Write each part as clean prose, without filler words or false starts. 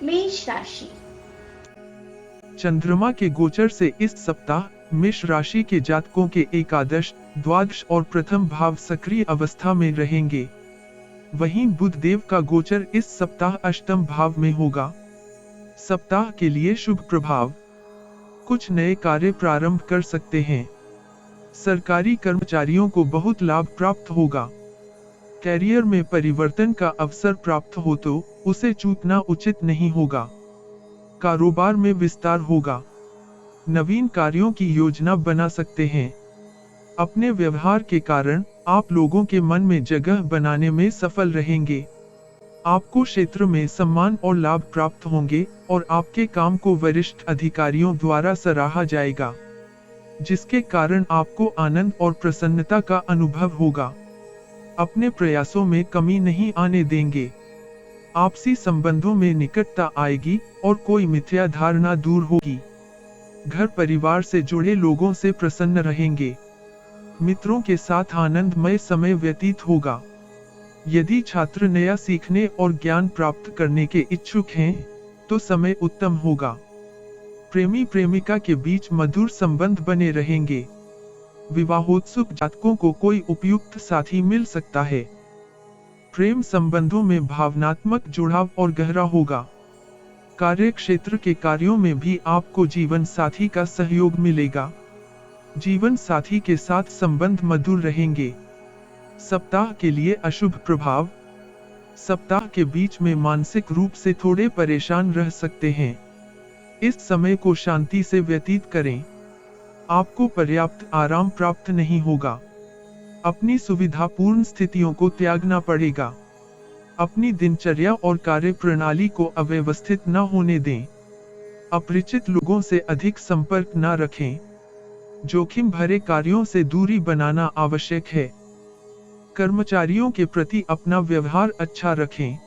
मेष राशि। चंद्रमा के गोचर से इस सप्ताह मेष राशि के जातकों के एकादश, द्वादश और प्रथम भाव सक्रिय अवस्था में रहेंगे। वहीं बुध देव का गोचर इस सप्ताह अष्टम भाव में होगा। सप्ताह के लिए शुभ प्रभाव। कुछ नए कार्य प्रारंभ कर सकते हैं। सरकारी कर्मचारियों को बहुत लाभ प्राप्त होगा। कैरियर में परिवर्तन का अवसर प्राप्त हो तो उसे चूकना उचित नहीं होगा। कारोबार में विस्तार होगा। नवीन कार्यों की योजना बना सकते हैं। अपने व्यवहार के कारण आप लोगों के मन में जगह बनाने में सफल रहेंगे। आपको क्षेत्र में सम्मान और लाभ प्राप्त होंगे और आपके काम को वरिष्ठ अधिकारियों द्वारा सराहा जाएगा, जिसके कारण आपको आनंद और प्रसन्नता का अनुभव होगा। अपने प्रयासों में कमी नहीं आने देंगे। आपसी संबंधों में निकटता आएगी और कोई मिथ्या धारणा दूर होगी। घर परिवार से जुड़े लोगों से प्रसन्न रहेंगे। मित्रों के साथ आनंदमय समय व्यतीत होगा। यदि छात्र नया सीखने और ज्ञान प्राप्त करने के इच्छुक हैं, तो समय उत्तम होगा। प्रेमी प्रेमिका के बीच मधुर संबंध बने रहेंगे। विवाहोत्सुक जातकों को कोई उपयुक्त साथी मिल सकता है। प्रेम संबंधों में भावनात्मक जुड़ाव और गहरा होगा। कार्य क्षेत्र के कार्यों में भी आपको जीवन साथी का सहयोग मिलेगा। जीवन साथी के साथ संबंध मधुर रहेंगे। सप्ताह के लिए अशुभ प्रभाव। सप्ताह के बीच में मानसिक रूप से थोड़े परेशान रह सकते हैं। इस समय को शांति से व्यतीत करें। आपको पर्याप्त आराम प्राप्त नहीं होगा। अपनी सुविधापूर्ण स्थितियों को त्यागना पड़ेगा। अपनी दिनचर्या और कार्य प्रणाली को अव्यवस्थित न होने दें। अपरिचित लोगों से अधिक संपर्क न रखें। जोखिम भरे कार्यों से दूरी बनाना आवश्यक है। कर्मचारियों के प्रति अपना व्यवहार अच्छा रखें।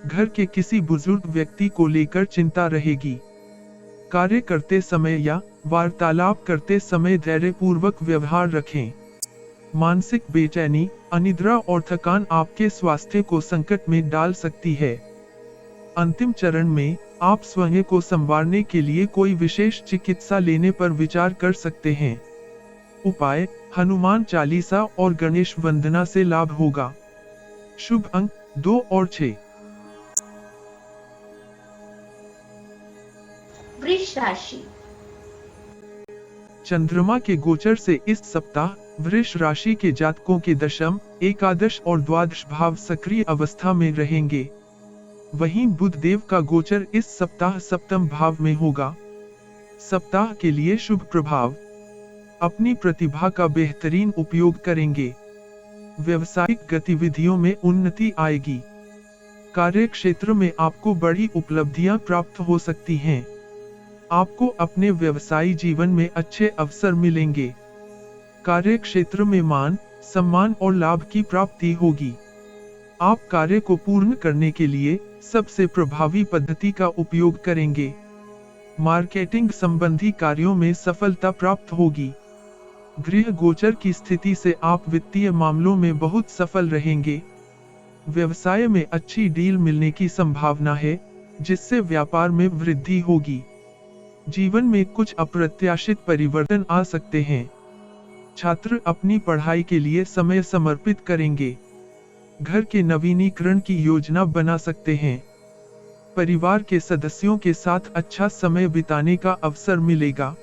घर के किसी बुजुर्ग व्यक्ति को लेकर चिंता रहेगी। कार्य करते समय या वार्तालाप करते समय धैर्यपूर्वक व्यवहार रखें। मानसिक बेचैनी, अनिद्रा और थकान आपके स्वास्थ्य को संकट में डाल सकती है। अंतिम चरण में आप स्वयं को संवारने के लिए कोई विशेष चिकित्सा लेने पर विचार कर सकते हैं। उपाय: हनुमान चालीसा और गणेश वंदना से लाभ होगा। शुभ अंक 2 और 6। वृष राशि। चंद्रमा के गोचर से इस सप्ताह वृष राशि के जातकों के दशम, एकादश और द्वादश भाव सक्रिय अवस्था में रहेंगे। वहीं बुध देव का गोचर इस सप्ताह सप्तम भाव में होगा। सप्ताह के लिए शुभ प्रभाव। अपनी प्रतिभा का बेहतरीन उपयोग करेंगे। व्यवसायिक गतिविधियों में उन्नति आएगी। कार्य क्षेत्र में आपको बड़ी उपलब्धियां प्राप्त हो सकती हैं। आपको अपने व्यवसायी जीवन में अच्छे अवसर मिलेंगे। कार्य क्षेत्र में मान, सम्मान और लाभ की प्राप्ति होगी। आप कार्य को पूर्ण करने के लिए सबसे प्रभावी पद्धति का उपयोग करेंगे। मार्केटिंग संबंधी कार्यों में सफलता प्राप्त होगी। गृह गोचर की स्थिति से आप वित्तीय मामलों में बहुत सफल रहेंगे। व्यवसाय में अच्छी डील मिलने की संभावना है, जिससे व्यापार में वृद्धि होगी। जीवन में कुछ अप्रत्याशित परिवर्तन आ सकते हैं। छात्र अपनी पढ़ाई के लिए समय समर्पित करेंगे। घर के नवीनीकरण की योजना बना सकते हैं। परिवार के सदस्यों के साथ अच्छा समय बिताने का अवसर मिलेगा।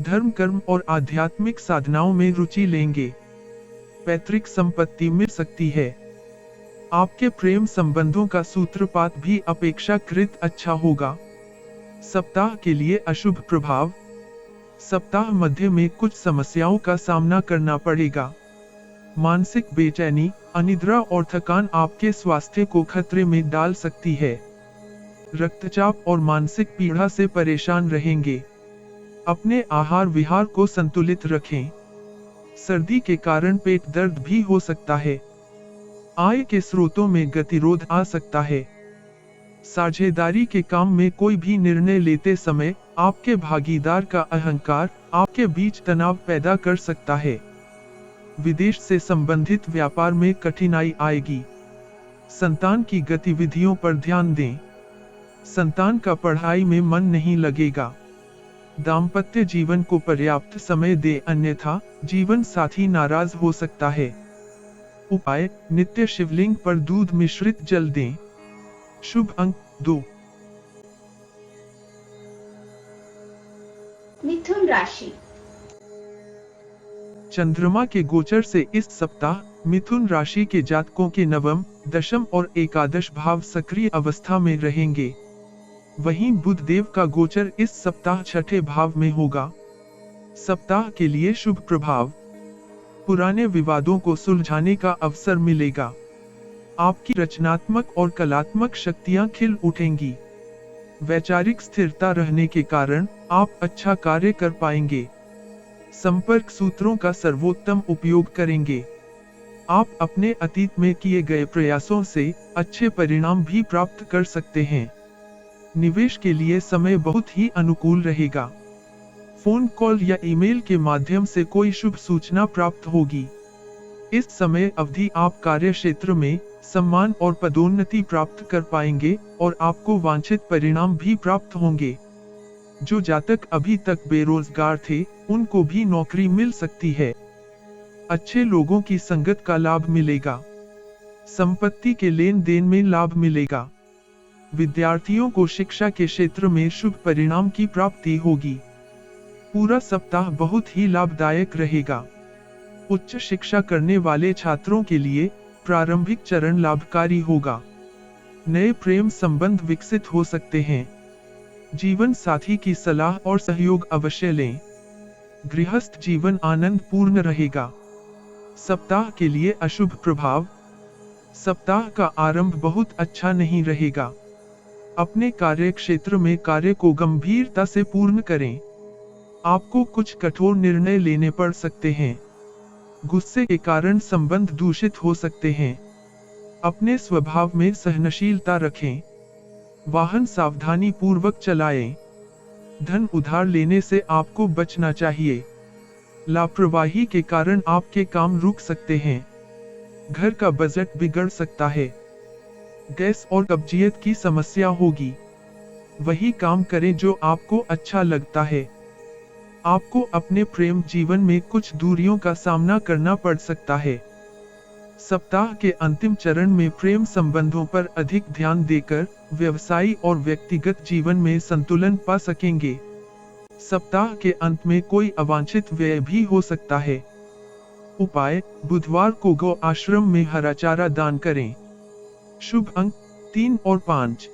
धर्म कर्म और आध्यात्मिक साधनाओं में रुचि लेंगे। पैतृक संपत्ति मिल सकती है। आपके प्रेम संबंधों का सूत्रपात भी अपेक्षाकृत अच्छा होगा। सप्ताह के लिए अशुभ प्रभाव। सप्ताह मध्य में कुछ समस्याओं का सामना करना पड़ेगा। मानसिक बेचैनी, अनिद्रा और थकान आपके स्वास्थ्य को खतरे में डाल सकती है। रक्तचाप और मानसिक पीड़ा से परेशान रहेंगे। अपने आहार विहार को संतुलित रखें। सर्दी के कारण पेट दर्द भी हो सकता है। आय के स्रोतों में गतिरोध आ सकता है। साझेदारी के काम में कोई भी निर्णय लेते समय आपके भागीदार का अहंकार आपके बीच तनाव पैदा कर सकता है। विदेश से संबंधित व्यापार में कठिनाई आएगी। संतान की गतिविधियों पर ध्यान दें। संतान का पढ़ाई में मन नहीं लगेगा। दाम्पत्य जीवन को पर्याप्त समय दे, अन्यथा जीवन साथी नाराज हो सकता है। उपाय, नित्य शिवलिंग पर दूध मिश्रित जल दें। शुभ अंक 2। मिथुन राशि। चंद्रमा के गोचर से इस सप्ताह मिथुन राशि के जातकों के नवम, दशम और एकादश भाव सक्रिय अवस्था में रहेंगे। वहीं बुध देव का गोचर इस सप्ताह छठे भाव में होगा। सप्ताह के लिए शुभ प्रभाव, पुराने विवादों को सुलझाने का अवसर मिलेगा। आपकी रचनात्मक और कलात्मक शक्तियां खिल उठेंगी। वैचारिक स्थिरता रहने के कारण आप अच्छा कार्य कर पाएंगे। संपर्क सूत्रों का सर्वोत्तम उपयोग करेंगे। आप अपने अतीत में किए गए प्रयासों से अच्छे परिणाम भी प्राप्त कर सकते हैं। निवेश के लिए समय बहुत ही अनुकूल रहेगा। फोन कॉल या ईमेल के माध्यम से कोई शुभ सूचना प्राप्त होगी। इस समय अवधि आप कार्य क्षेत्र में सम्मान और पदोन्नति प्राप्त कर पाएंगे और आपको वांछित परिणाम भी प्राप्त होंगे। जो जातक अभी तक बेरोजगार थे, उनको भी नौकरी मिल सकती है। अच्छे लोगों की संगत का लाभ मिलेगा। संपत्ति के लेन देन में लाभ मिलेगा। विद्यार्थियों को शिक्षा के क्षेत्र में शुभ परिणाम की प्राप्ति होगी। पूरा सप्ताह बहुत ही लाभदायक रहेगा। उच्च शिक्षा करने वाले छात्रों के लिए प्रारंभिक चरण लाभकारी होगा। नए प्रेम संबंध विकसित हो सकते हैं। जीवन साथी की सलाह और सहयोग अवश्य लें। गृहस्थ जीवन आनंद पूर्ण रहेगा। सप्ताह के लिए अशुभ प्रभाव, सप्ताह का आरंभ बहुत अच्छा नहीं रहेगा। अपने कार्य क्षेत्र में कार्य को गंभीरता से पूर्ण करें। आपको कुछ कठोर निर्णय लेने पड़ सकते हैं। गुस्से के कारण संबंध दूषित हो सकते हैं। अपने स्वभाव में सहनशीलता रखें। वाहन सावधानी पूर्वक चलाएं। धन उधार लेने से आपको बचना चाहिए। लापरवाही के कारण आपके काम रुक सकते हैं। घर का बजट बिगड़ सकता है। गैस और कब्जियत की समस्या होगी। वही काम करें जो आपको अच्छा लगता है। आपको अपने प्रेम जीवन में कुछ दूरियों का सामना करना पड़ सकता है। सप्ताह के अंतिम चरण में प्रेम संबंधों पर अधिक ध्यान देकर व्यवसायी और व्यक्तिगत जीवन में संतुलन पा सकेंगे। सप्ताह के अंत में कोई अवांछित व्यय भी हो सकता है। उपाय, बुधवार को गौ आश्रम में हरा चारा दान करें। शुभ अंक 3 और 5।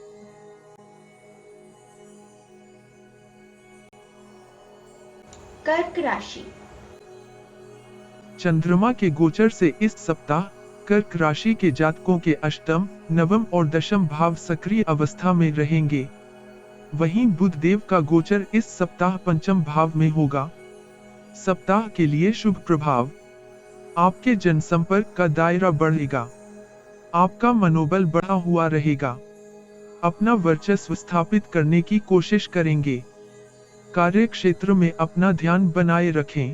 कर्क राशि। चंद्रमा के गोचर से इस सप्ताह कर्क राशि के जातकों के अष्टम, नवम और दशम भाव सक्रिय अवस्था में रहेंगे। वहीं बुध देव का गोचर इस सप्ताह पंचम भाव में होगा। सप्ताह के लिए शुभ प्रभाव, आपके जनसंपर्क का दायरा बढ़ेगा। आपका मनोबल बढ़ा हुआ रहेगा। अपना वर्चस्व स्थापित करने की कोशिश करेंगे। कार्य क्षेत्र में अपना ध्यान बनाए रखें।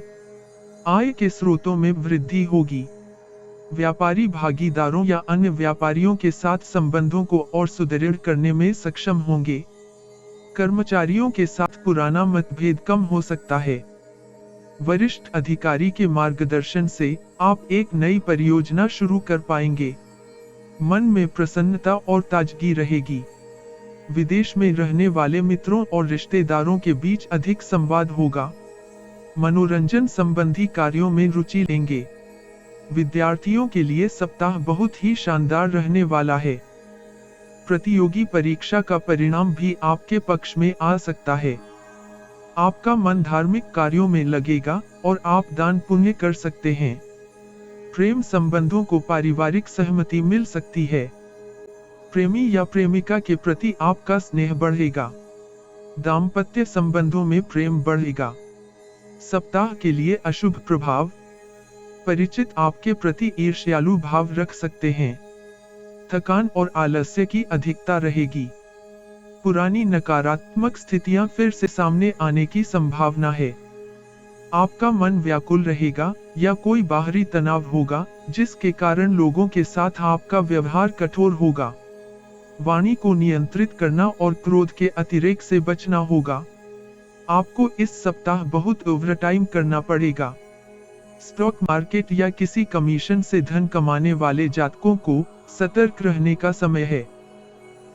आय के स्रोतों में वृद्धि होगी। व्यापारी भागीदारों या अन्य व्यापारियों के साथ संबंधों को और सुदृढ़ करने में सक्षम होंगे। कर्मचारियों के साथ पुराना मतभेद कम हो सकता है। वरिष्ठ अधिकारी के मार्गदर्शन से आप एक नई परियोजना शुरू कर पाएंगे। मन में प्रसन्नता और ताजगी रहेगी। विदेश में रहने वाले मित्रों और रिश्तेदारों के बीच अधिक संवाद होगा। मनोरंजन संबंधी कार्यों में रुचि लेंगे। विद्यार्थियों के लिए सप्ताह बहुत ही शानदार रहने वाला है। प्रतियोगी परीक्षा का परिणाम भी आपके पक्ष में आ सकता है। आपका मन धार्मिक कार्यों में लगेगा और आप दान पुण्य कर सकते हैं। प्रेम संबंधों को पारिवारिक सहमति मिल सकती है। प्रेमी या प्रेमिका के प्रति आपका स्नेह बढ़ेगा। दाम्पत्य संबंधों में प्रेम बढ़ेगा। सप्ताह के लिए अशुभ प्रभाव, परिचित आपके प्रति ईर्ष्यालु भाव रख सकते हैं। थकान और आलस्य की अधिकता रहेगी। पुरानी नकारात्मक स्थितियां फिर से सामने आने की संभावना है। आपका मन व्याकुल रहेगा या कोई बाहरी तनाव होगा जिसके कारण लोगों के साथ आपका व्यवहार कठोर होगा। वाणी को नियंत्रित करना और क्रोध के अतिरेक से बचना होगा। आपको इस सप्ताह बहुत ओवरटाइम करना पड़ेगा। स्टॉक मार्केट या किसी कमीशन से धन कमाने वाले जातकों को सतर्क रहने का समय है।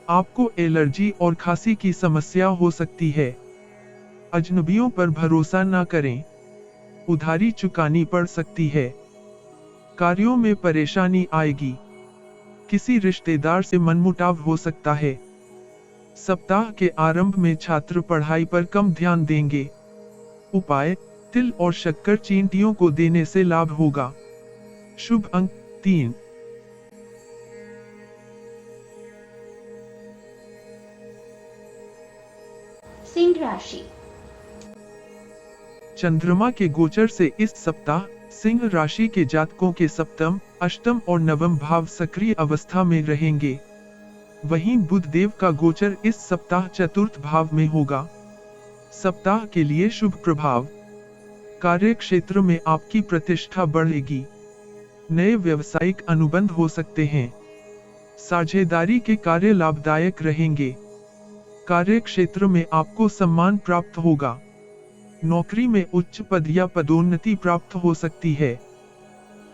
आपको एलर्जी और खांसी की समस्या हो सकती है। अजनबियों पर भरोसा न करें, उधारी चुकानी पड़ सकती है। कार्यों में परेशानी आएगी, किसी रिश्तेदार से मनमुटाव हो सकता है। सप्ताह के आरंभ में छात्र पढ़ाई पर कम ध्यान देंगे। उपाय, तिल और शक्कर चींटियों को देने से लाभ होगा। शुभ अंक 3। सिंह राशि। चंद्रमा के गोचर से इस सप्ताह सिंह राशि के जातकों के सप्तम, अष्टम और नवम भाव सक्रिय अवस्था में रहेंगे। वहीं बुध देव का गोचर इस सप्ताह चतुर्थ भाव में होगा। सप्ताह के लिए शुभ प्रभाव। कार्य क्षेत्र में आपकी प्रतिष्ठा बढ़ेगी। नए व्यावसायिक अनुबंध हो सकते हैं। साझेदारी के कार्य लाभदायक रहेंगे। कार्य क्षेत्र में आपको सम्मान प्राप्त होगा। नौकरी में उच्च पद या पदोन्नति प्राप्त हो सकती है।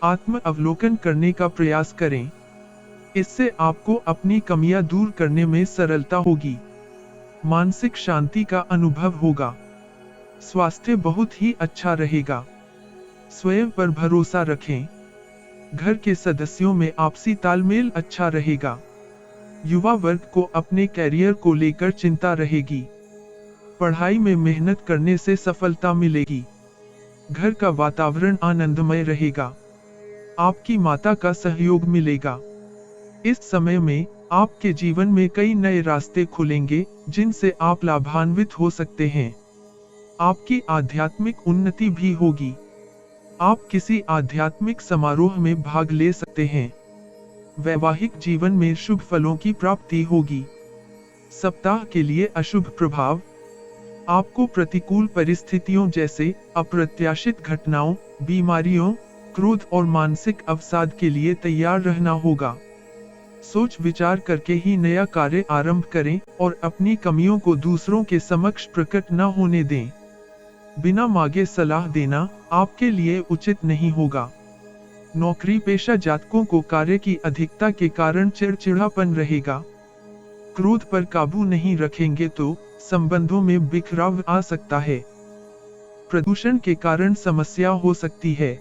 आत्म अवलोकन करने का प्रयास करें, इससे आपको अपनी कमियां दूर करने में सरलता होगी। मानसिक शांति का अनुभव होगा। स्वास्थ्य बहुत ही अच्छा रहेगा। स्वयं पर भरोसा रखें। घर के सदस्यों में आपसी तालमेल अच्छा रहेगा। युवा वर्ग को अपने कैरियर को लेकर चिंता रहेगी। पढ़ाई में मेहनत करने से सफलता मिलेगी। घर का वातावरण आनंदमय रहेगा। आपकी माता का सहयोग मिलेगा। इस समय में आपके जीवन में कई नए रास्ते खुलेंगे, जिनसे आप लाभान्वित हो सकते हैं। आपकी आध्यात्मिक उन्नति भी होगी। आप किसी आध्यात्मिक समारोह में भाग ले सकते हैं। वैवाहिक जीवन में शुभ फलों की प्राप्ति होगी। सप्ताह के लिए अशुभ प्रभाव। आपको प्रतिकूल परिस्थितियों जैसे अप्रत्याशित घटनाओं, बीमारियों, क्रोध और मानसिक अवसाद के लिए तैयार रहना होगा। सोच विचार करके ही नया कार्य आरंभ करें और अपनी कमियों को दूसरों के समक्ष प्रकट न होने दें। बिना मांगे सलाह देना आपके लिए उचित नहीं होगा। नौकरी पेशा जातकों को कार्य की अधिकता के कारण चिड़चिड़ापन रहेगा। क्रोध पर काबू नहीं रखेंगे तो संबंधों में बिखराव आ सकता है। प्रदूषण के कारण समस्या हो सकती है।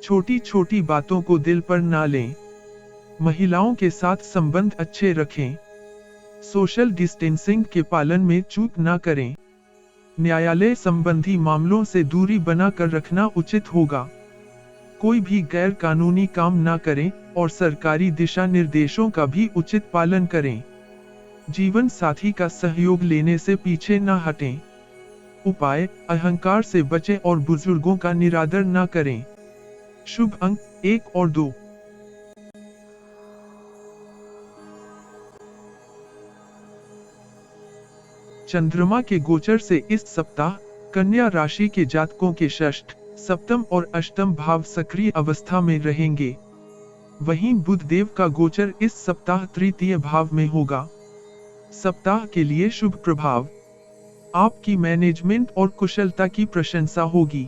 छोटी छोटी बातों को दिल पर ना लें। महिलाओं के साथ संबंध अच्छे रखें। सोशल डिस्टेंसिंग के पालन में चूक ना करें। न्यायालय संबंधी मामलों से दूरी बनाकर रखना उचित होगा। कोई भी गैर कानूनी काम ना करें और सरकारी दिशा निर्देशों का भी उचित पालन करें। जीवन साथी का सहयोग लेने से पीछे न हटें। उपाय, अहंकार से बचें और बुजुर्गों का निरादर न करें। शुभ अंक 1 और 2। चंद्रमा के गोचर से इस सप्ताह कन्या राशि के जातकों के षष्ठ, सप्तम और अष्टम भाव सक्रिय अवस्था में रहेंगे। वहीं बुध देव का गोचर इस सप्ताह तृतीय भाव में होगा। सप्ताह के लिए शुभ प्रभाव। आपकी मैनेजमेंट और कुशलता की प्रशंसा होगी।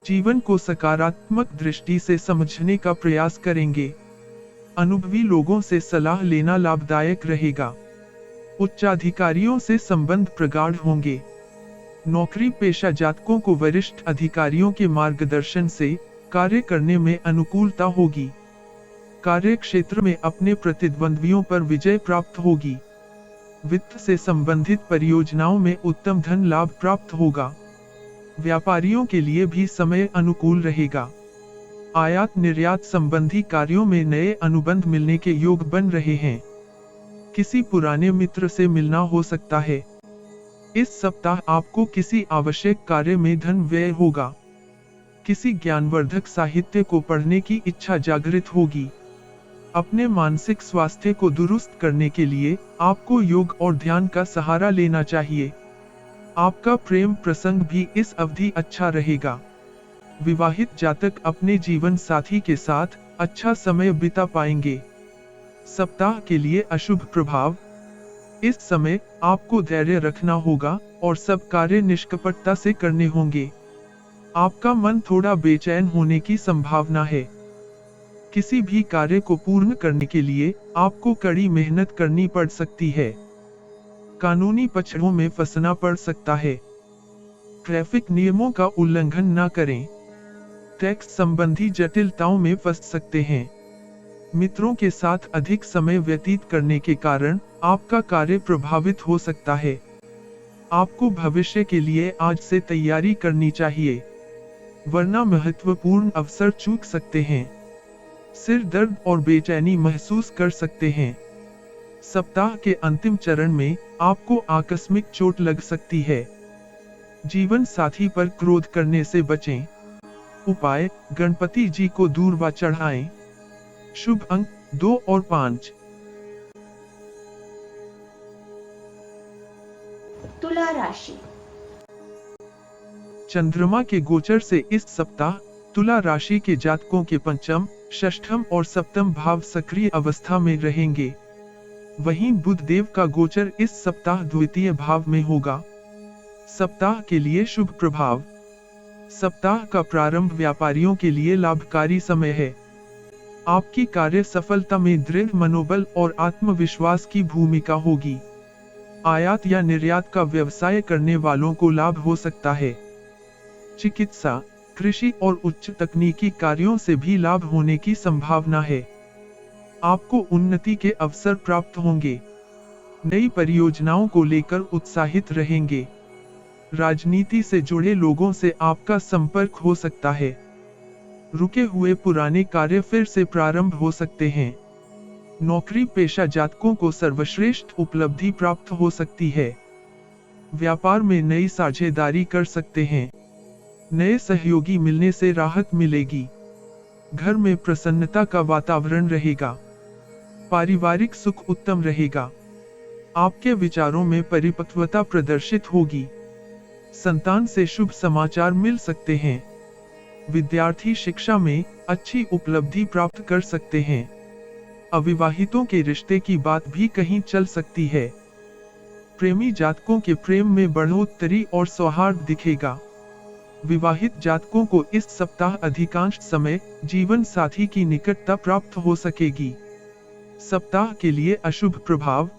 जीवन को सकारात्मक दृष्टि से समझने का प्रयास करेंगे। अनुभवी लोगों से सलाह लेना लाभदायक रहेगा। उच्चाधिकारियों से संबंध प्रगाढ़ होंगे। नौकरी पेशा जातकों को वरिष्ठ अधिकारियों के मार्गदर्शन से कार्य करने में अनुकूलता होगी। कार्य क्षेत्र में अपने प्रतिद्वंद्वियों पर विजय प्राप्त होगी। वित्त से संबंधित परियोजनाओं में उत्तम धन लाभ प्राप्त होगा। व्यापारियों के लिए भी समय अनुकूल रहेगा। आयात निर्यात संबंधी कार्यों में नए अनुबंध मिलने के योग बन रहे हैं। किसी पुराने मित्र से मिलना हो सकता है। इस सप्ताह आपको किसी आवश्यक कार्य में धन व्यय होगा। किसी ज्ञानवर्धक साहित्य को पढ़ने की इच्छा जागृत होगी। अपने मानसिक स्वास्थ्य को दुरुस्त करने के लिए आपको योग और ध्यान का सहारा लेना चाहिए। आपका प्रेम प्रसंग भी इस अवधि अच्छा रहेगा। विवाहित जातक अपने जीवन साथी के साथ अच्छा समय बिता पाएंगे। सप्ताह के लिए अशुभ प्रभाव। इस समय आपको धैर्य रखना होगा और सब कार्य निष्कपटता से करने होंगे। आपका मन थोड़ा बेचैन होने की संभावना है। किसी भी कार्य को पूर्ण करने के लिए आपको कड़ी मेहनत करनी पड़ सकती है। कानूनी पक्षों में फंसना पड़ सकता है। ट्रैफिक नियमों का उल्लंघन न करें। टैक्स संबंधी जटिलताओं में फंस सकते हैं। मित्रों के साथ अधिक समय व्यतीत करने के कारण आपका कार्य प्रभावित हो सकता है। आपको भविष्य के लिए आज से तैयारी करनी चाहिए, वरना महत्वपूर्ण अवसर चूक सकते हैं। सिर दर्द और बेचैनी महसूस कर सकते हैं। सप्ताह के अंतिम चरण में आपको आकस्मिक चोट लग सकती है। जीवन साथी पर क्रोध करने से बचें। उपाय, गणपति जी को दूर्वा चढ़ाएं। शुभ अंक 2 और 5। तुला राशि। चंद्रमा के गोचर से इस सप्ताह तुला राशि के जातकों के पंचम, षष्ठम और सप्तम भाव सक्रिय अवस्था में रहेंगे। वहीं बुध देव का गोचर इस सप्ताह द्वितीय भाव में होगा। सप्ताह के लिए शुभ प्रभाव। सप्ताह का प्रारंभ व्यापारियों के लिए लाभकारी समय है। आपकी कार्य सफलता में दृढ़ मनोबल और आत्मविश्वास की भूमिका होगी। आयात या निर्यात का व्यवसाय करने वालों को लाभ हो सकता है। चिकित्सा, कृषि और उच्च तकनीकी कार्यों से भी लाभ होने की संभावना है। आपको उन्नति के अवसर प्राप्त होंगे। नई परियोजनाओं को लेकर उत्साहित रहेंगे। राजनीति से जुड़े लोगों से आपका संपर्क हो सकता है। रुके हुए पुराने कार्य फिर से प्रारंभ हो सकते हैं। नौकरी पेशा जातकों को सर्वश्रेष्ठ उपलब्धि प्राप्त हो सकती है। व्यापार में नई साझेदारी कर सकते हैं। नए सहयोगी मिलने से राहत मिलेगी। घर में प्रसन्नता का वातावरण रहेगा। पारिवारिक सुख उत्तम रहेगा। आपके विचारों में परिपक्वता प्रदर्शित होगी। संतान से शुभ समाचार मिल सकते हैं। विद्यार्थी शिक्षा में अच्छी उपलब्धि प्राप्त कर सकते हैं। अविवाहितों के रिश्ते की बात भी कहीं चल सकती है। प्रेमी जातकों के प्रेम में बढ़ोतरी और सौहार्द दिखेगा। विवाहित जातकों को इस सप्ताह अधिकांश समय जीवन साथी की निकटता प्राप्त हो सकेगी। सप्ताह के लिए अशुभ प्रभाव।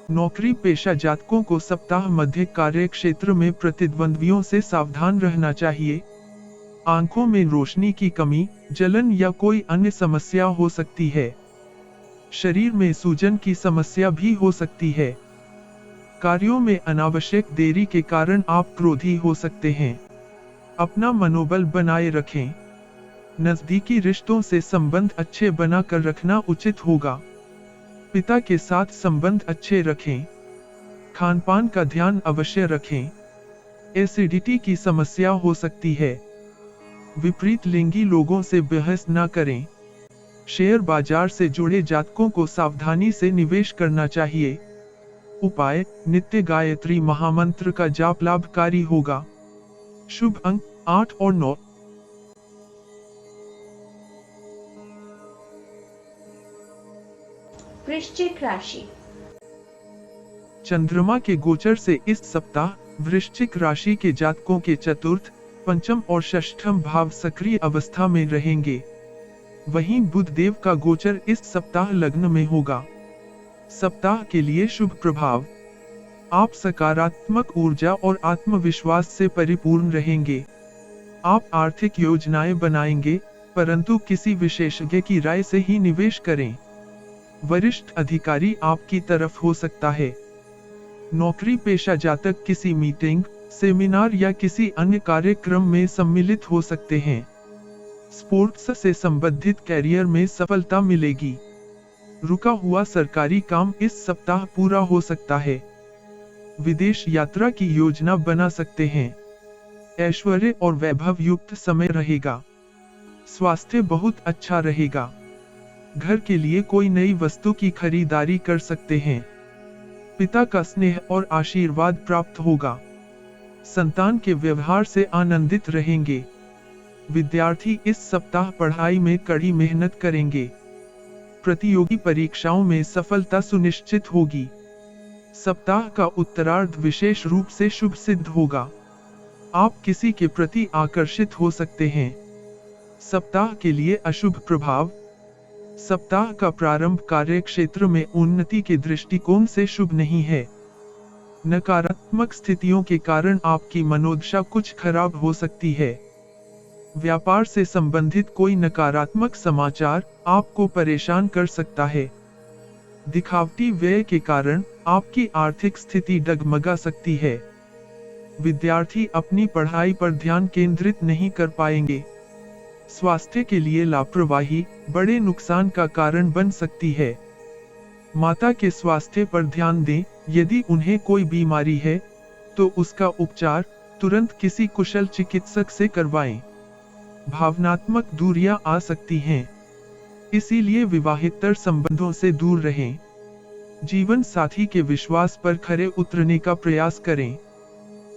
नौकरी पेशा जातकों को सप्ताह मध्य कार्य क्षेत्र में प्रतिद्वंद्वियों से सावधान रहना चाहिए। आंखों में रोशनी की कमी, जलन या कोई अन्य समस्या हो सकती है। शरीर में सूजन की समस्या भी हो सकती है। कार्यों में अनावश्यक देरी के कारण आप क्रोधी हो सकते हैं। अपना मनोबल बनाए रखें। नजदीकी रिश्तों से संबंध अच्छे बना कर रखना उचित होगा। पिता के साथ संबंध अच्छे रखें। खानपान का ध्यान अवश्य रखें। एसिडिटी की समस्या हो सकती है। विपरीत लिंगी लोगों से बहस न करें। शेयर बाजार से जुड़े जातकों को सावधानी से निवेश करना चाहिए। उपाय, नित्य गायत्री महामंत्र का जाप लाभकारी होगा। शुभ अंक 8 और 9। वृश्चिक राशि। चंद्रमा के गोचर से इस सप्ताह वृश्चिक राशि के जातकों के चतुर्थ, पंचम और षष्ठम भाव सक्रिय अवस्था में रहेंगे। वहीं बुध देव का गोचर इस सप्ताह लग्न में होगा। सप्ताह के लिए शुभ प्रभाव। आप सकारात्मक ऊर्जा और आत्मविश्वास से परिपूर्ण रहेंगे। आप आर्थिक योजनाएं बनाएंगे, परंतु किसी विशेषज्ञ की राय से ही निवेश करें। वरिष्ठ अधिकारी आपकी तरफ हो सकता है। नौकरी पेशा जातक किसी मीटिंग, सेमिनार या किसी अन्य कार्यक्रम में सम्मिलित हो सकते हैं। स्पोर्ट्स से संबंधित कैरियर में सफलता मिलेगी। रुका हुआ सरकारी काम इस सप्ताह पूरा हो सकता है। विदेश यात्रा की योजना बना सकते हैं। ऐश्वर्य और वैभव युक्त समय रहेगा। स्वास्थ्य बहुत अच्छा रहेगा। घर के लिए कोई नई वस्तु की खरीदारी कर सकते हैं। पिता का स्नेह और आशीर्वाद प्राप्त होगा। संतान के व्यवहार से आनंदित रहेंगे। विद्यार्थी इस सप्ताह पढ़ाई में कड़ी मेहनत करेंगे। प्रतियोगी परीक्षाओं में सफलता सुनिश्चित होगी। सप्ताह का उत्तरार्ध विशेष रूप से शुभ सिद्ध होगा। आप किसी के प्रति आकर्षित हो सकते हैं। सप्ताह के लिए अशुभ प्रभाव। सप्ताह का प्रारंभ कार्य क्षेत्र में उन्नति के दृष्टिकोण से शुभ नहीं है। नकारात्मक स्थितियों के कारण आपकी मनोदशा कुछ खराब हो सकती है। व्यापार से संबंधित कोई नकारात्मक समाचार आपको परेशान कर सकता है। दिखावटी व्यय के कारण आपकी आर्थिक स्थिति डगमगा सकती है। विद्यार्थी अपनी पढ़ाई पर ध्यान केंद्रित नहीं कर पाएंगे। स्वास्थ्य के लिए लापरवाही बड़े नुकसान का कारण बन सकती है। माता के स्वास्थ्य पर ध्यान दें। यदि उन्हें कोई बीमारी है तो उसका उपचार तुरंत किसी कुशल चिकित्सक से करवाएं। भावनात्मक दूरियां आ सकती हैं, इसीलिए विवाहेतर संबंधों से दूर रहें। जीवन साथी के विश्वास पर खरे उतरने का प्रयास करें।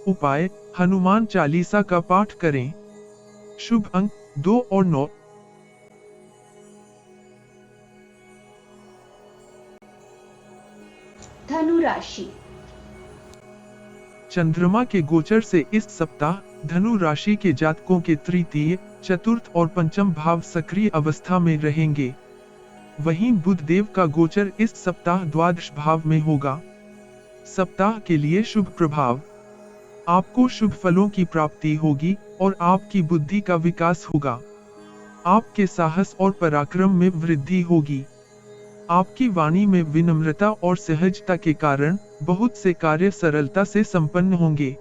उपाय: हनुमान चालीसा का पाठ करें। शुभ अंक 2 और 9। धनु राशि। चंद्रमा के गोचर से इस सप्ताह धनु राशि के जातकों के तृतीय, चतुर्थ और पंचम भाव सक्रिय अवस्था में रहेंगे। वहीं बुध देव का गोचर इस सप्ताह द्वादश भाव में होगा। सप्ताह के लिए शुभ प्रभाव। आपको शुभ फलों की प्राप्ति होगी और आपकी बुद्धि का विकास होगा। आपके साहस और पराक्रम में वृद्धि होगी। आपकी वाणी में विनम्रता और सहजता के कारण बहुत से कार्य सरलता से संपन्न होंगे।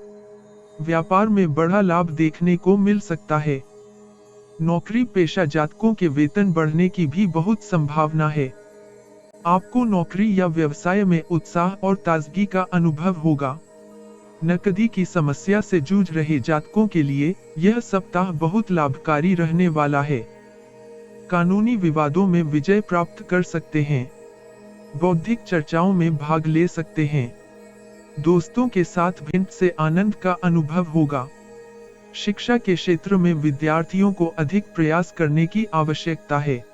व्यापार में बड़ा लाभ देखने को मिल सकता है। नौकरी पेशा जातकों के वेतन बढ़ने की भी बहुत संभावना है। आपको नौकरी या व्यवसाय में उत्साह और ताजगी का अनुभव होगा। नकदी की समस्या से जूझ रहे जातकों के लिए यह सप्ताह बहुत लाभकारी रहने वाला है। कानूनी विवादों में विजय प्राप्त कर सकते हैं। बौद्धिक चर्चाओं में भाग ले सकते हैं। दोस्तों के साथ भेंट से आनंद का अनुभव होगा। शिक्षा के क्षेत्र में विद्यार्थियों को अधिक प्रयास करने की आवश्यकता है।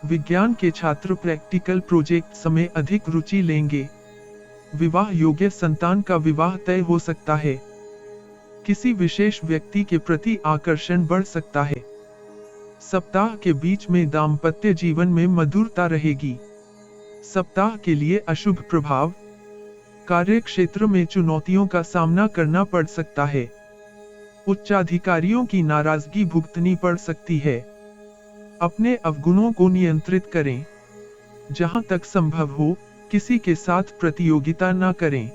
विज्ञान के छात्र प्रैक्टिकल प्रोजेक्ट्स में अधिक रुचि लेंगे। विवाह योग्य संतान का विवाह तय हो सकता है। किसी विशेष व्यक्ति के प्रति आकर्षण बढ़ सकता है। सप्ताह के बीच में दाम्पत्य जीवन में मधुरता रहेगी। सप्ताह के लिए अशुभ प्रभाव। कार्य क्षेत्र में चुनौतियों का सामना करना पड़ सकता है। उच्चाधिकारियों की नाराजगी भुगतनी पड़ सकती है। अपने अवगुणों को नियंत्रित करें। जहां तक संभव हो किसी के साथ प्रतियोगिता न करें।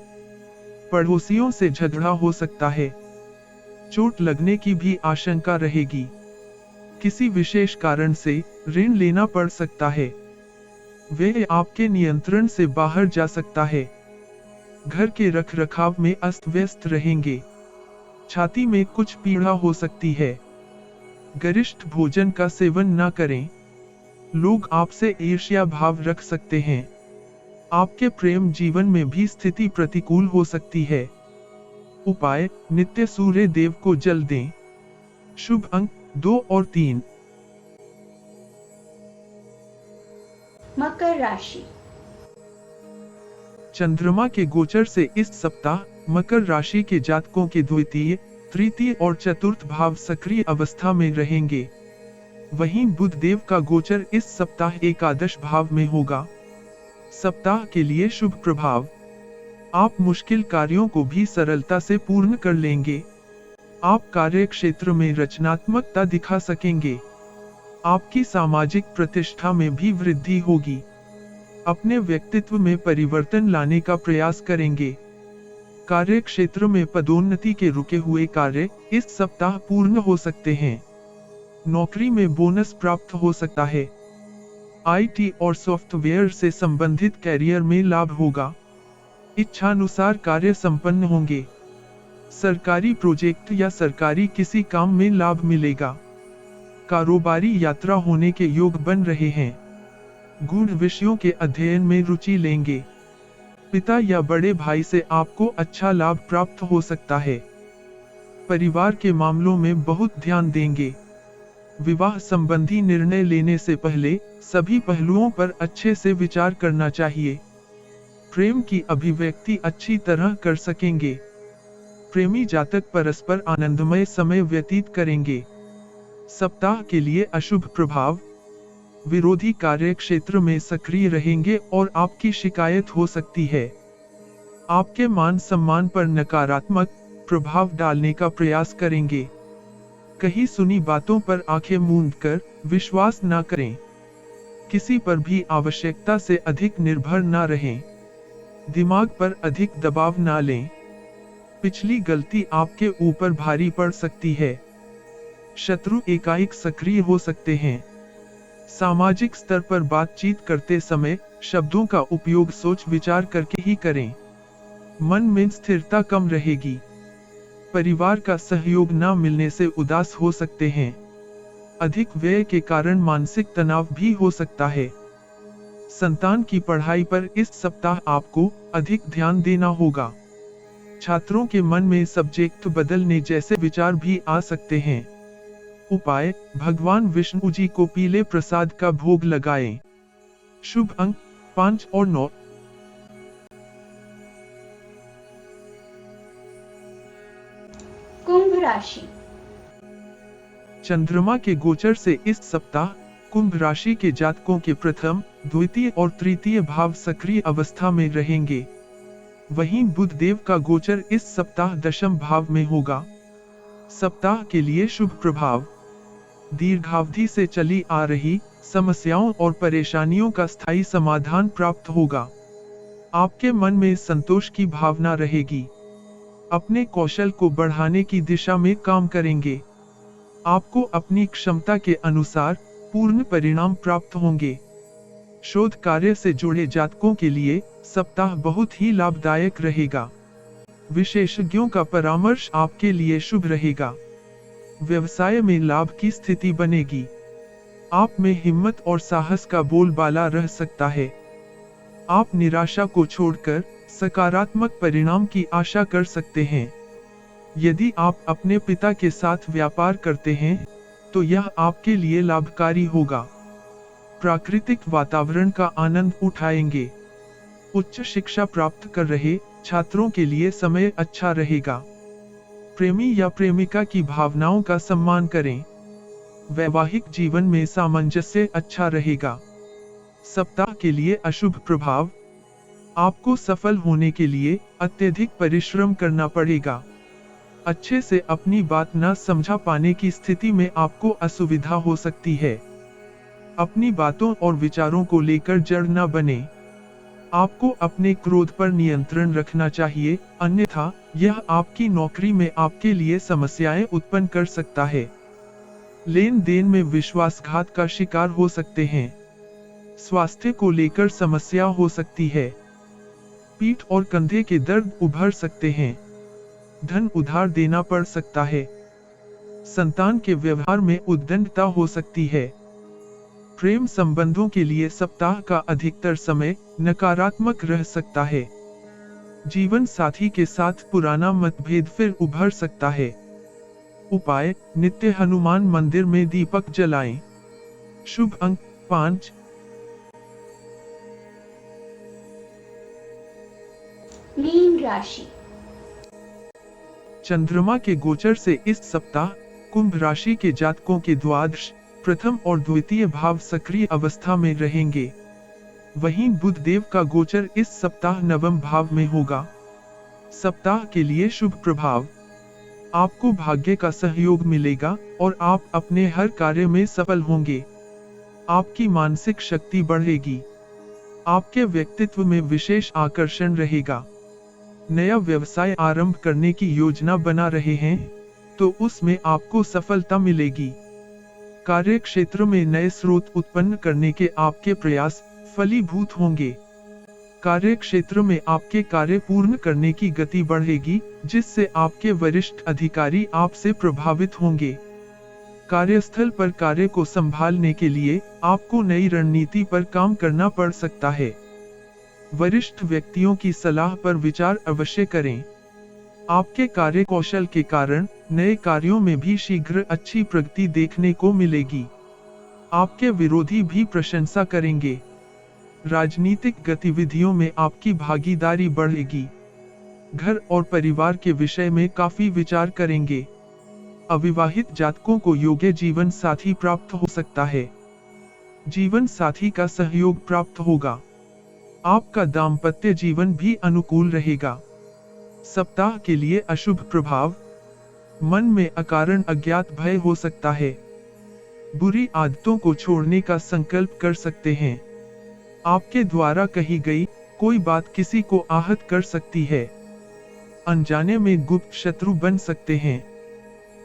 पड़ोसियों से झगड़ा हो सकता है। चोट लगने की भी आशंका रहेगी। किसी विशेष कारण से ऋण लेना पड़ सकता है। वे आपके नियंत्रण से बाहर जा सकता है। घर के रखरखाव में अस्त व्यस्त रहेंगे। छाती में कुछ पीड़ा हो सकती है। गरिष्ठ भोजन का सेवन न करें। लोग आपसे ईर्ष्या भाव रख सकते हैं। आपके प्रेम जीवन में भी स्थिति प्रतिकूल हो सकती है। उपाय: नित्य सूर्य देव को जल दें। शुभ अंक 2 और 3। मकर राशि। चंद्रमा के गोचर से इस सप्ताह मकर राशि के जातकों के द्वितीय, तृतीय और चतुर्थ भाव सक्रिय अवस्था में रहेंगे। वहीं बुध देव का गोचर इस सप्ताह एकादश भाव में होगा। सप्ताह के लिए शुभ प्रभाव। आप मुश्किल कार्यों को भी सरलता से पूर्ण कर लेंगे। आप कार्य क्षेत्र में रचनात्मकता दिखा सकेंगे। आपकी सामाजिक प्रतिष्ठा में भी वृद्धि होगी। अपने व्यक्तित्व में परिवर्तन लाने का प्रयास करेंगे। कार्य क्षेत्र में पदोन्नति के रुके हुए कार्य इस सप्ताह पूर्ण हो सकते हैं। नौकरी में बोनस प्राप्त हो सकता है। आईटी और सॉफ्टवेयर से संबंधित कैरियर में लाभ होगा। इच्छानुसार कार्य संपन्न होंगे। सरकारी प्रोजेक्ट या सरकारी किसी काम में लाभ मिलेगा। कारोबारी यात्रा होने के योग बन रहे हैं। गूढ़ विषयों के अध्ययन में रुचि लेंगे। पिता या बड़े भाई से आपको अच्छा लाभ प्राप्त हो सकता है। परिवार के मामलों में बहुत ध्यान देंगे। विवाह संबंधी निर्णय लेने से पहले सभी पहलुओं पर अच्छे से विचार करना चाहिए। प्रेम की अभिव्यक्ति अच्छी तरह कर सकेंगे। प्रेमी जातक परस्पर आनंदमय समय व्यतीत करेंगे। सप्ताह के लिए अशुभ प्रभाव, विरोधी कार्य क्षेत्र में सक्रिय रहेंगे और आपकी शिकायत हो सकती है। आपके मान सम्मान पर नकारात्मक प्रभाव डालने का प्रयास करेंगे। कहीं सुनी बातों पर आंखें मूंद कर विश्वास न करें। किसी पर भी आवश्यकता से अधिक निर्भर न रहें। दिमाग पर अधिक दबाव न लें। पिछली गलती आपके ऊपर भारी पड़ सकती है। शत्रु एकाएक सक्रिय हो सकते हैं। सामाजिक स्तर पर बातचीत करते समय शब्दों का उपयोग सोच विचार करके ही करें। मन में स्थिरता कम रहेगी। परिवार का सहयोग न मिलने से उदास हो सकते हैं। अधिक व्यय के कारण मानसिक तनाव भी हो सकता है। संतान की पढ़ाई पर इस सप्ताह आपको अधिक ध्यान देना होगा। छात्रों के मन में सब्जेक्ट बदलने जैसे विचार भी आ सकते हैं। उपाय, भगवान विष्णु जी को पीले प्रसाद का भोग लगाएं। शुभ अंक 5 और 9। कुंभ राशि। चंद्रमा के गोचर से इस सप्ताह कुंभ राशि के जातकों के प्रथम, द्वितीय और तृतीय भाव सक्रिय अवस्था में रहेंगे। वहीं बुध देव का गोचर इस सप्ताह दशम भाव में होगा। सप्ताह के लिए शुभ प्रभाव, दीर्घावधि से चली आ रही समस्याओं और परेशानियों का स्थायी समाधान प्राप्त होगा। आपके मन में संतोष की भावना रहेगी। अपने कौशल को बढ़ाने की दिशा में काम करेंगे। आपको अपनी क्षमता के अनुसार पूर्ण परिणाम प्राप्त होंगे। शोध कार्य से जुड़े जातकों के लिए सप्ताह बहुत ही लाभदायक रहेगा। विशेषज्ञों का परामर्श आपके लिए शुभ रहेगा। व्यवसाय में लाभ की स्थिति बनेगी। आप में हिम्मत और साहस का बोलबाला रह सकता है। आप निराशा को छोड़कर सकारात्मक परिणाम की आशा कर सकते हैं। यदि आप अपने पिता के साथ व्यापार करते हैं, तो यह आपके लिए लाभकारी होगा। प्राकृतिक वातावरण का आनंद उठाएंगे। उच्च शिक्षा प्राप्त कर रहे छात्रों के लिए समय अच्छा रहेगा। प्रेमी या प्रेमिका की भावनाओं का सम्मान करें। वैवाहिक जीवन में सामंजस्य अच्छा रहेगा। सप्ताह के लिए अशुभ प्रभाव, आपको सफल होने के लिए अत्यधिक परिश्रम करना पड़ेगा। अच्छे से अपनी बात न समझा पाने की स्थिति में आपको असुविधा हो सकती है। अपनी बातों और विचारों को लेकर जड़ न बने। आपको अपने क्रोध पर नियंत्रण रखना चाहिए, अन्यथा यह आपकी नौकरी में आपके लिए समस्याएं उत्पन्न कर सकता है। लेन देन में विश्वासघात का शिकार हो सकते हैं। स्वास्थ्य को लेकर समस्या हो सकती है। पीठ और कंधे के दर्द उभर सकते हैं। धन उधार देना पड़ सकता है। संतान के व्यवहार में उद्दंडता हो सकती है। प्रेम संबंधों के लिए सप्ताह का अधिकतर समय नकारात्मक रह सकता है। जीवन साथी के साथ पुराना मतभेद फिर उभर सकता है। उपाय, नित्य हनुमान मंदिर में दीपक जलाएं। शुभ अंक 5। मीन राशि। चंद्रमा के गोचर से इस सप्ताह कुंभ राशि के जातकों के द्वादश, प्रथम और द्वितीय भाव सक्रिय अवस्था में रहेंगे। वहीं बुध देव का गोचर इस सप्ताह नवम भाव में होगा। सप्ताह के लिए शुभ प्रभाव, आपको भाग्य का सहयोग मिलेगा और आप अपने हर कार्य में सफल होंगे। आपकी मानसिक शक्ति बढ़ेगी। आपके व्यक्तित्व में विशेष आकर्षण रहेगा। नया व्यवसाय आरंभ करने की योजना बना रहे हैं, तो उसमें आपको सफलता मिलेगी। कार्य क्षेत्र में नए स्रोत उत्पन्न करने के आपके प्रयास फलीभूत होंगे। कार्य क्षेत्र में आपके कार्य पूर्ण करने की गति बढ़ेगी, जिससे आपके वरिष्ठ अधिकारी आपसे प्रभावित होंगे। कार्यस्थल पर कार्य को संभालने के लिए आपको नई रणनीति पर काम करना पड़ सकता है। वरिष्ठ व्यक्तियों की सलाह पर विचार अवश्य करें। आपके कार्य कौशल के कारण नए कार्यों में भी शीघ्र अच्छी प्रगति देखने को मिलेगी। आपके विरोधी भी प्रशंसा करेंगे। राजनीतिक गतिविधियों में आपकी भागीदारी बढ़ेगी। घर और परिवार के विषय में काफी विचार करेंगे। अविवाहित जातकों को योग्य जीवन साथी प्राप्त हो सकता है। जीवन साथी का सहयोग प्राप्त होगा। आपका दाम्पत्य जीवन भी अनुकूल रहेगा। सप्ताह के लिए अशुभ प्रभाव। मन में अकारण अज्ञात भय हो सकता है। बुरी आदतों को छोड़ने का संकल्प कर सकते हैं। आपके द्वारा कही गई कोई बात किसी को आहत कर सकती है। अनजाने में गुप्त शत्रु बन सकते हैं।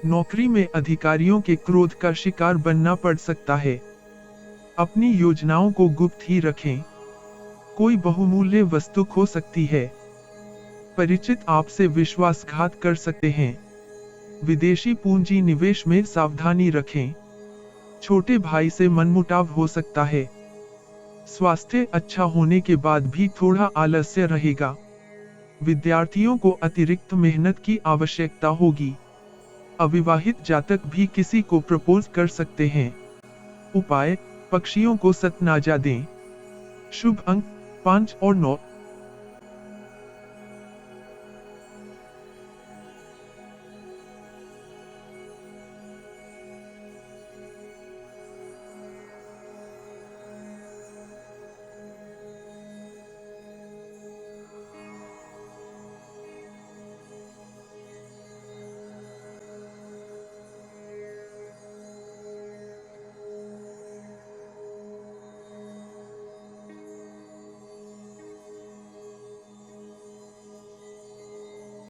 नौकरी में अधिकारियों के क्रोध का शिकार बनना पड़ सकता है। अपनी योजनाओं को गुप्त ही रखें। कोई बहुमूल्य वस्तु खो सकती है। परिचित आपसे विश्वासघात कर सकते हैं। विदेशी पूंजी निवेश में सावधानी रखें। छोटे भाई से मनमुटाव हो सकता है। स्वास्थ्य अच्छा होने के बाद भी थोड़ा आलस्य रहेगा। विद्यार्थियों को अतिरिक्त मेहनत की आवश्यकता होगी। अविवाहित जातक भी किसी को प्रपोज कर सकते हैं। उपाय, पक्षियों को सतनाजा दें। शुभ अंक 5 और 9।